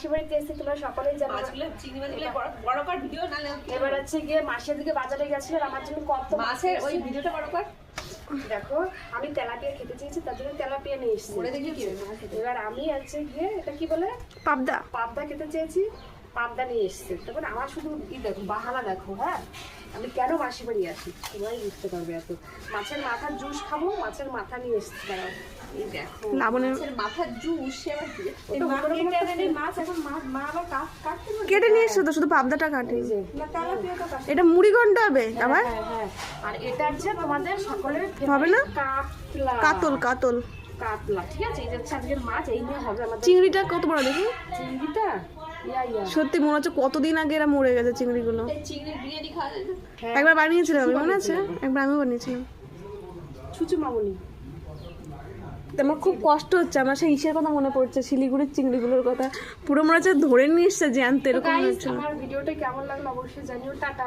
তোমরা সকলেই জানো এবার হচ্ছে গিয়ে মাসের দিকে বাজারে গেছিল আমার জন্য কত মাছের ওই ভিডিওটা বড় কর দেখো আমি তেলাপিয়া খেতে চেয়েছি তার জন্য তেলাপিয়া নিয়ে এসেছি এবার আমি হচ্ছে গিয়ে এটা কি বলে পাবদা খেতে চেয়েছি পাবদা নিয়ে এসেছি তখন আমার শুধু দেখো বাহানা দেখো হ্যাঁ আমি কেন মাসি বাড়ি আসি তোমরাই বুঝতে পারবে এত মাছের মাথার জুস খাবো মাছের মাথা নিয়ে এসেছি তারা এই দেখো মাছের মাথার জুস মাছ এখন মা আবার কেটে নিয়ে এসছো তো শুধু পাবদাটা কাটে এটা মুড়ি ঘন্ট হবে আবার হ্যাঁ আর এটা হচ্ছে তোমাদের সকলের হবে না কাতল কাতলা ঠিক আছে এই যে আজকের মাছ এই নিয়ে হবে আমাদের চিংড়িটা কত বড় দেখি চিংড়িটা সত্যি মনে হচ্ছে কতদিন আগে এরা মরে গেছে চিংড়িগুলো একবার বানিয়েছিলাম মনে আছে একবার আমিও বানিয়েছিলাম ছুচু মামুনি আমার খুব কষ্ট হচ্ছে আমার সেই ইসের কথা মনে পড়ছে শিলিগুড়ির চিংড়িগুলোর কথা পুরো মনে হচ্ছে ধরে নিয়ে এসছে জ্যান্ত এরকম আমার ভিডিওটা কেমন লাগলো অবশ্যই জানিও টাটা।